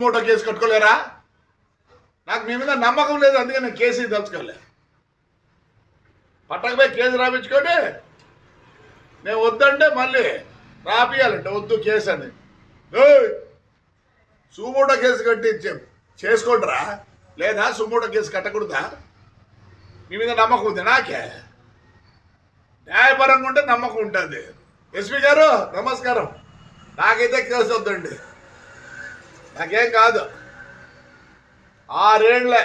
మూటో case కట్టుకోలేరా? నాకు మీ మీద నమ్మకం లేదు, అందుకే నేను కేసు దలుచుకోలే. పట్టకపోయి కేసు రాపించుకొని నేను వద్దంటే మళ్ళీ రాపియాలంటే వద్దు కేసు అని. సుమూటో కేసు కట్టి చేసుకోండిరా, లేదా సుమూటో కేసు కట్టకూడదా? మీ మీద నమ్మకం ఉంది నాకే, న్యాయపరంగా ఉంటే నమ్మకం ఉంటుంది. ఎస్పీ గారు నమస్కారం, నాకైతే కేసు వద్దండి, నాకేం కాదు. 6 ఏళ్ళే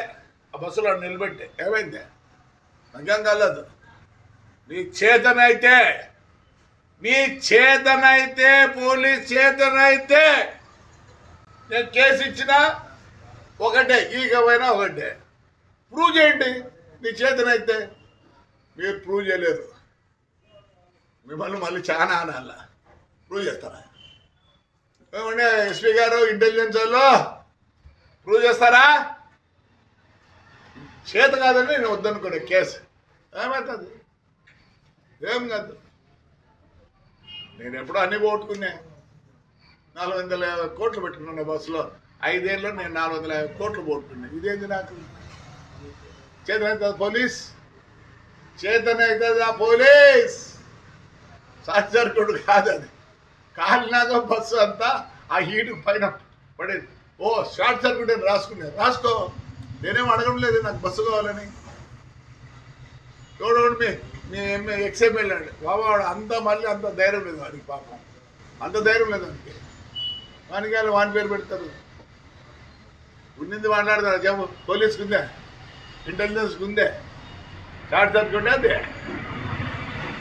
ఆ బస్సులో నిలబెట్టి ఏమైంది? నాకేం కాలేదు. నీ చేతనైతే పోలీస్ చేతనైతే నేను కేసు ఇచ్చినా ఒకటే, ఈగమైనా ఒకటే. ప్రూవ్ చేయండి నీ చేతనైతే. మీరు ప్రూవ్ చేయలేరు, మిమ్మల్ని మళ్ళీ చాలా అనాల. ప్రూవ్ చేస్తారా? ఏమంటే ఎస్పీ గారు, ఇంటెలిజెన్స్ వాళ్ళు ప్రూవ్ చేస్తారా? చేత కాదని నేను వద్దనుకునే కేసు ఏమవుతుంది? ఏం కాదు. నేను ఎప్పుడో అన్ని పోగొట్టుకున్నా. 450 కోట్లు పెట్టుకున్నా బస్సులో. 5 ఏళ్ళలో నేను 450 కోట్లు పోగొట్టుకున్నా. ఇదేంది నాకు? చేతనవుతుందా పోలీస్? చేతనవుతుందా పోలీస్? షార్ట్ సర్క్యూట్ కాదు అది. కాలినాక బస్సు అంతా ఆ హీటు పైన పడేది. ఓ షార్ట్ సర్క్యూట్ అని రాసుకో. నేనేం అడగడం లేదు నాకు బస్సు కావాలని. చూడండి మీ ఎక్స్ఎంఎల్ అండి బాబావాడు మళ్ళీ అంత ధైర్యం లేదు వాడికి, పాపం అంత ధైర్యం లేదు వానికి. వానికి వాని పేరు పెడతారు. ఉన్నింది మాట్లాడతారు. చెప్పు, పోలీస్కి ఉందే, ఇంటెలిజెన్స్కి ఉందే, షార్ట్ సర్క్యూట్ అదే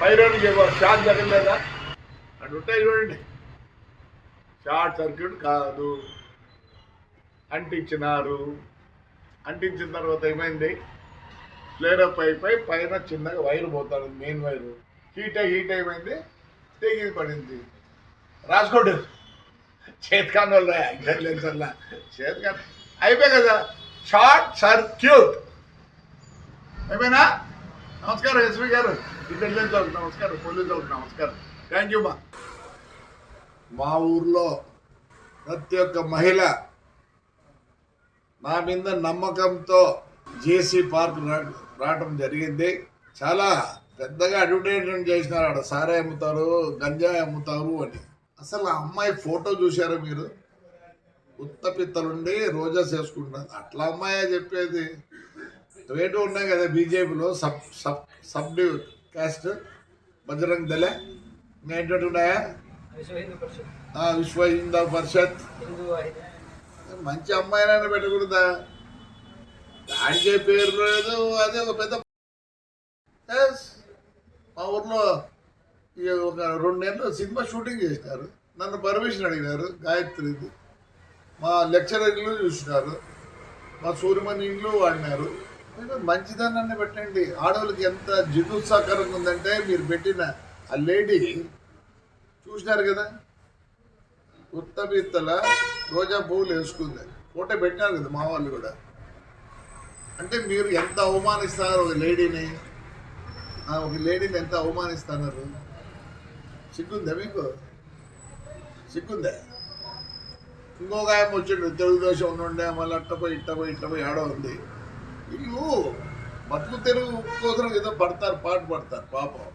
పైరోని షార్ట్ జరగలేదా అటు ఉంటాయి చూడండి. షార్ట్ సర్క్యూట్ కాదు, అంటించినారు. అంటించిన తర్వాత ఏమైంది? ఫ్లేరప్ అయిపోయి పైన చిన్నగా వైరు పోతాడు, మెయిన్ వైరు హీట్ ఏమైంది? తెగి పడింది. రాసుకోండి. చేతికాని వాళ్ళు ఇంటెలిజెన్స్ వల్ల చేతికాని అయిపోయి కదా. షార్ట్ సర్క్యూట్ అయిపోయినా. నమస్కారం ఎస్పీ గారు, ఇంటెలిజెన్స్ వాళ్ళకి నమస్కారం, పోలీసు వాళ్ళకి నమస్కారం. Thank you. మా ఊర్లో ప్రతి ఒక్క మహిళ నా మీద నమ్మకంతో జేసీ పార్క్ రావటం జరిగింది. చాలా పెద్దగా అడ్వర్టైజ్మెంట్ చేసినారు. ఆడ సారా అమ్ముతారు, గంజాయి అమ్ముతారు అని. అసలు ఆ అమ్మాయి ఫోటో చూశారా మీరు? ఉత్తపిత్తలుండి రోజా చేసుకుంటారు. అట్లా అమ్మాయి చెప్పేది. రేటు ఉన్నాయి కదా బీజేపీలో, సబ్ క్యాస్ట్, బజరంగ్ దళ, ఇంకా ఏంటంటే ఉన్నాయా, విశ్వ హిందూ పరిషత్. మంచి అమ్మాయినైనా పెట్టకూడదా? దానికే పేరు లేదు. అదే ఒక పెద్ద. మా ఊర్లో ఒక 2 నెలలు సినిమా షూటింగ్ చేసినారు. నన్ను పర్మిషన్ అడిగినారు. గాయత్రిది మా లెక్చరర్లు చూసినారు, మా సూర్యమణి ఇంట్లో వాడినారు. మంచిదాన్ని పెట్టండి. ఆడవాళ్ళకి ఎంత జిగుత్సాకరంగా ఉందంటే మీరు పెట్టిన ఆ లేడీ చూసినారు కదా, ఉత్తబిత్తల రోజా పువ్వులు వేసుకుంది. ఫోటో పెట్టినారు కదా మా వాళ్ళు కూడా. అంటే మీరు ఎంత అవమానిస్తున్నారు ఒక లేడీని ఎంత అవమానిస్తున్నారు? సిగ్గుందా మీకు? సిగ్గుందా? ఇంకొక ఆయన వచ్చిండు, తెలుగుదేశం ఉండే, మళ్ళీ ఇట్టపోయి ఆడ ఉంది. వీళ్ళు బతుకు తెరుగు కోసం ఏదో పాటు పడతారు పాపం.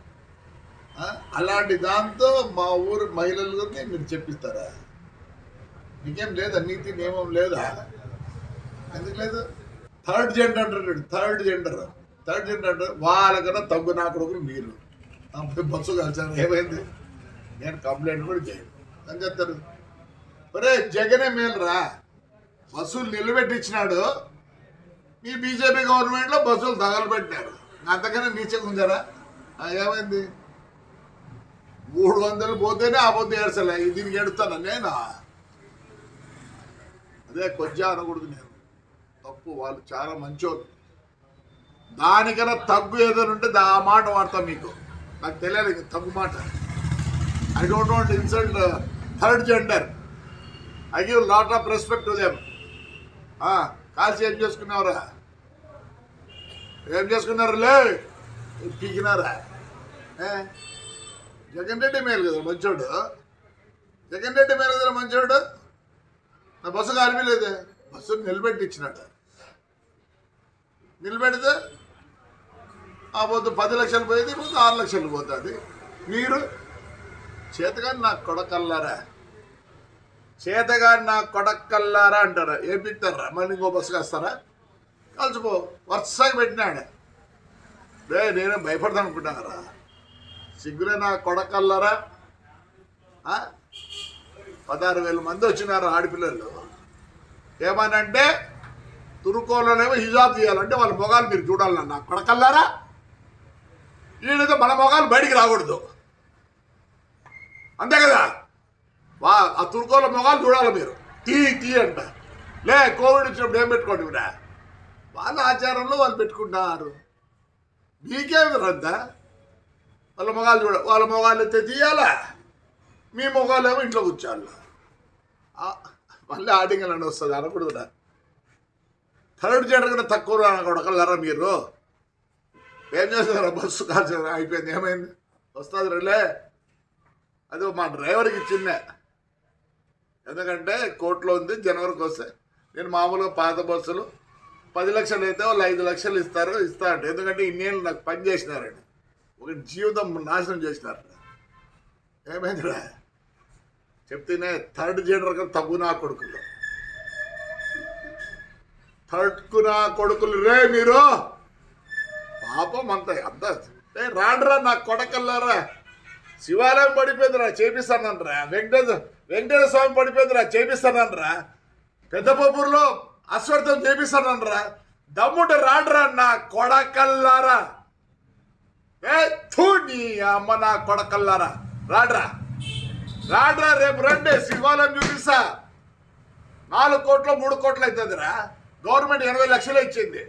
అలాంటి దాంతో మా ఊరు మహిళలకి మీరు చెప్పిస్తారా? మీకేం లేదా? నీతి నియమం లేదా? ఎందుకు లేదు? థర్డ్ జెండర్ అంటారు. థర్డ్ జెండర్ వాళ్ళకన్నా తగ్గు నా కొడుకులు మీరు. బస్సు కలిసారు, ఏమైంది? నేను కంప్లైంట్ కూడా చేయను అని చెప్తారు. ఒరే జగనే మేలురా, బస్సులు నిలబెట్టించినాడు. మీ బీజేపీ గవర్నమెంట్లో బస్సులు తగలబెట్టినారు. అంతకన్నా నీచగా ఉందారా? ఏమైంది? 300 పోతేనే ఆ పొద్దు ఏడ్చలే, దీనికి ఎడుతాను నేను. అదే కొంచెం అనకూడదు. నేను తప్పు, వాళ్ళు చాలా మంచోళ్ళు. దానికన్నా తగ్గు ఏదైనా ఉంటే ఆ మాట వాడతాం. మీకు నాకు తెలియాలి తగ్గు మాట. I don't want insult third gender. I give lot of respect to them. కాల్చి ఏం చేసుకున్నావురా? లే పీకినారా? జగన్ రెడ్డి మేలు కదా మంచోడు. నా బస్సు కనిపించలేదే, బస్సు నిలబెట్టి ఇచ్చినట్టు. నిలబెడితే ఆ పొద్దు 10 లక్షలు పోయేది, ఇప్పుడు 6 లక్షలు పోతుంది. మీరు చేతగాని నా కొడకల్లారా, చేతగాని నా కొడకల్లారా అంటారా? ఏం పిక్తారా? మళ్ళీ ఇంకో బస్సు కాస్తారా? కలిసిపో. వరుసగా పెట్టినాడు. నేనే భయపడతాను అనుకుంటున్నారా? సిగ్గులే నా కొడకల్లారా. 16,000 మంది వచ్చినారు ఆడపిల్లలు. ఏమనంటే తురుకోలోనేమో హిజాబ్ తీయాలంటే వాళ్ళ మొగాలు మీరు చూడాలన్నా నా కొడకల్లారా. ఈయనతో మన మొగాలు బయటికి రాకూడదు, అంతే కదా? ఆ తుర్కోల మొగాలు చూడాలి మీరు. టీ అంట. కోవిడ్ వచ్చినప్పుడు ఏం పెట్టుకోండి కూడా వాళ్ళ ఆచారంలో వాళ్ళు పెట్టుకుంటున్నారు. మీకేమి రద్దా? వాళ్ళ మొగాలు వాళ్ళ మొగాలు ఎత్తే తీయాలా, మీ మొగాలేమో ఇంట్లో కూర్చోాల. మళ్ళీ ఆడింగలని వస్తుంది అనకూడదు. థర్డ్ జెండర్ కూడా తక్కువ కొడకల్లారా మీరు. ఏం చేస్తారా? బస్సు కాల్చ అయిపోయింది, ఏమైంది? వస్తుంది రేలే. అది మా డ్రైవర్కి ఇచ్చిందే, ఎందుకంటే కోర్టులో ఉంది. జనవరికి వస్తే నేను మామూలుగా పాత బస్సులు 10 లక్షలు అయితే వాళ్ళు 5 లక్షలు ఇస్తారంట. ఎందుకంటే ఇన్నేళ్ళు నాకు పని చేసినారండి, ఒక జీవితం నాశనం చేసినారు. ఏమైందిరా చెప్తేనే థర్డ్ జెండర్ కన్నా తగ్గు నా కొడుకులు, థర్డ్కు నా కొడుకులు రే మీరు. పాపం అంతా రాండ్రా నా కొడకల్లారా. శివాలయం పడిపోయిందిరా, చేపిస్తానంటరా. వెంకటేశ్వర స్వామి పడిపోయిందిరా, చేపిస్తానంటరా. పెద్దపూర్లో అశ్వర్థం చేపిస్తానంటరా. దమ్ముంటే రాండ్రా నా కొడకల్లారా. నీ అమ్మ నా కొడకల్లారా, రాడ్రా. రేపు రండి, శివాలయం చూపిస్తా. 4 కోట్లు 3 కోట్లు అవుతుందిరా. గవర్నమెంట్ 80 లక్షలు ఇచ్చింది.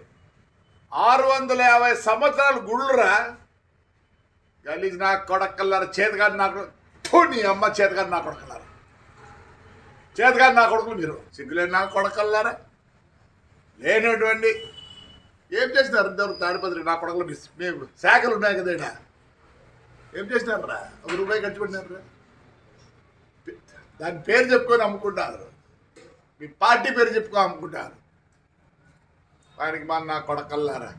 650 సంవత్సరాలు గుళ్ళురా. గలీజ్ నా కొడకల్లారా. చేతగాని నాకు నీ అమ్మ చేతగాని నా కొడకల్లారా. చేతగాని నా కొడుకులు మీరు. సిగ్గులేని నా కొడకల్లారా. లేనటువంటి ఏం చేసినారు? ఇంతవరకు తాడిపత్రి నా కొడకలు మేము శాఖలు ఉన్నాయి కదా ఇక్కడ. ఏం చేసినారు రా? ₹1 ఖర్చు పెట్టినారు. దాని పేరు చెప్పుకొని అమ్ముకుంటారు, మీ పార్టీ పేరు చెప్పుకొని అమ్ముకుంటారు. ఆయనకి నా కొడకల్లారా.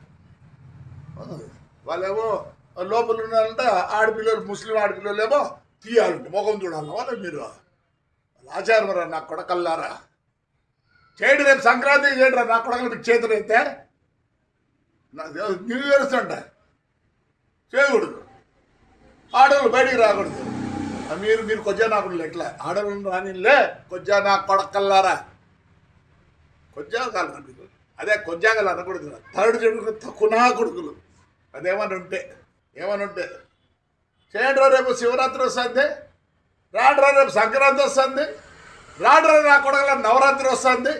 వాళ్ళేమో లోపల ఉన్నారంటే ఆడపిల్లలు, ముస్లిం ఆడపిల్లలు ఏమో తీయాలంటే ముఖం చూడాలి వాళ్ళు. మీరు ఆచారం రా నా కొడకల్లారా. చేయండి, రేపు సంక్రాంతికి చేయండి రా నా కొడకలు. మీకు చేతులు అయితే న్యూ ఇయర్స్ అంట చేయకూడదు, ఆడవాళ్ళు బయటికి రాకూడదు. మీరు కొజ్జా నాకుడు ఎట్లా ఆడవాళ్ళు రానిలే. కొజ్జా నా కొడకల్లారా. కొజ్జా కాదు మీకు, అదే కొజ్జాగలు అనకూడదు. థర్డ్ జెండర్ తక్కువ నా కొడుకులు. అదేమని ఉంటే చేయండి. రేపు శివరాత్రి వస్తుంది, రాడ్రా. రేపు సంక్రాంతి వస్తుంది, రాడ్రా. నా కొడకల నవరాత్రి వస్తుంది.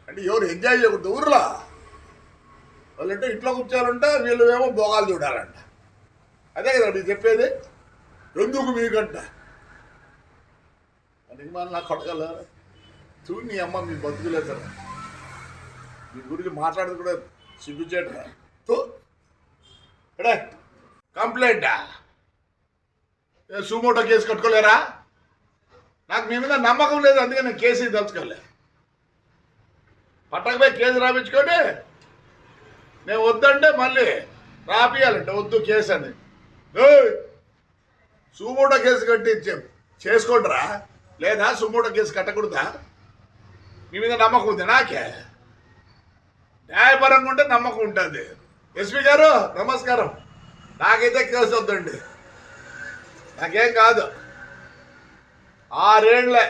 అంటే ఎవరు ఎంజాయ్ చేయకూడదు ఊర్లో. వాళ్ళంటే ఇంట్లో కూర్చోాలంటే వీళ్ళు ఏమో భోగాలు చూడాలంట. అదే కదా మీరు చెప్పేది. ఎందుకు మీకంట అని నా కొడకల చూడు నీ అమ్మ మీ బతుకులేదు సార్. మీ గురించి మాట్లాడదు కూడా సిగ్గుచేట. కంప్లైంటా? Suo motu case కట్టుకోలేరా? నాకు మీ మీద నమ్మకం లేదు, అందుకే నేను కేసు తలుచుకోలే. పట్టకపోయి కేసు రాపించుకొని నేను వద్దంటే మళ్ళీ రాపియాలంటే వద్దు కేసు అని. సుమోటో కేసు కట్టి చేసుకోండిరా, లేదా సుమోటో కేసు కట్టకూడదా? మీ మీద నమ్మకం ఉంది నాకే. న్యాయపరంగా ఉంటే నమ్మకం ఉంటుంది. ఎస్పీ గారు నమస్కారం. నాకైతే కేసు వద్దండి, నాకేం కాదు. 6 ఏళ్ళే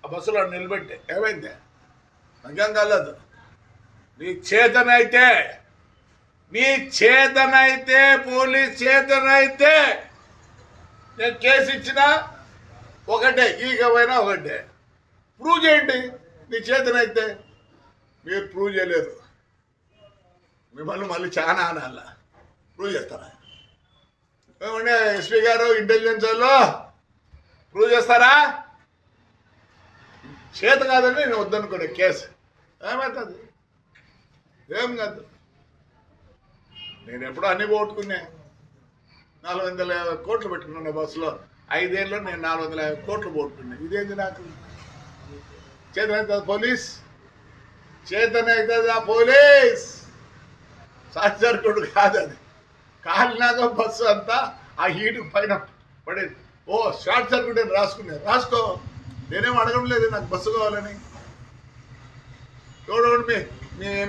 ఆ బస్సులో నిలబెట్టి ఏమైంది? నాకేం కాలేదు. నీ చేతనైతే పోలీస్ చేతనైతే నేను కేసు ఇచ్చినా ఒకటే, ఈగమైనా ఒకటే. ప్రూవ్ చేయండి నీ చేతనైతే. మీరు ప్రూవ్ చేయలేరు, మిమ్మల్ని మళ్ళీ చాలా అనాల. ప్రూవ్ చేస్తారా? ఏమంటే ఎస్పీ గారు, ఇంటెలిజెన్స్ వాళ్ళు ప్రూవ్ చేస్తారా? చేత కాదని నేను వద్దనుకోండి కేసు ఏమవుతుంది? ఏం కాదు. నేను ఎప్పుడో అన్ని పోగొట్టుకున్నా. 450 కోట్లు పెట్టుకున్నాను బస్సులో. 5 ఏళ్ళలో నేను 450 కోట్లు పోగొట్టుకున్నాను. ఇదేంది నాకు? చేతనవుతుంది పోలీస్, చేతనవుతుందా పోలీస్? షార్ట్ సర్క్యూట్ కాదు అది, కాలినాక బస్సు అంతా ఆ హీటు పైన పడేది. ఓ షార్ట్ సర్క్యూట్ అని రాసుకునేది, రాసుకో, నేనేం అడగడం లేదు నాకు బస్సు కావాలని. చూడండి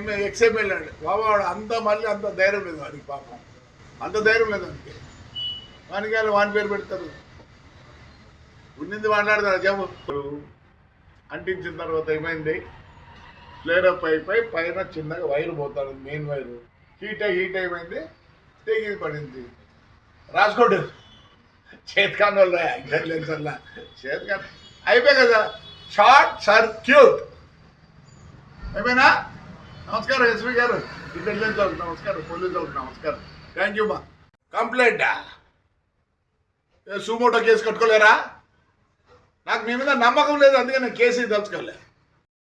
మీ ఎక్స్ఎంఎల్ అండి బాబా, వాడు అంత మళ్ళీ అంత ధైర్యం లేదు వాడికి, పాపం అంత ధైర్యం లేదు వానికి. వానికి వాళ్ళు వాని పేరు పెడతారు, ఉన్నింది మాట్లాడతారు. చెప్పు అంటించిన తర్వాత ఏమైంది, ఫ్లేర్ అప్ అయిపోయి పైన చిన్నగా వైరు పోతాడు, మెయిన్ వైరు హీట్ ఏమైంది, తెగి పడింది. రాసుకోండి, చేతికాని వాళ్ళు ఇంటెలిజెన్స్ వల్ల చేతికాని అయిపోయి కదా, షార్ట్ సర్క్యూట్ అయిపోయినా. నమస్కారం ఎస్పీ గారు, ఇంటెలిజెన్స్ వాళ్ళకి నమస్కారం, పోలీసు వాళ్ళకి నమస్కారం, థ్యాంక్ యూ మా. కంప్లైంటా, సుమోటో కేసు కట్టుకోలేరా? నాకు మీ మీద నమ్మకం లేదు, అందుకే నేను కేసు దలుచుకోలే.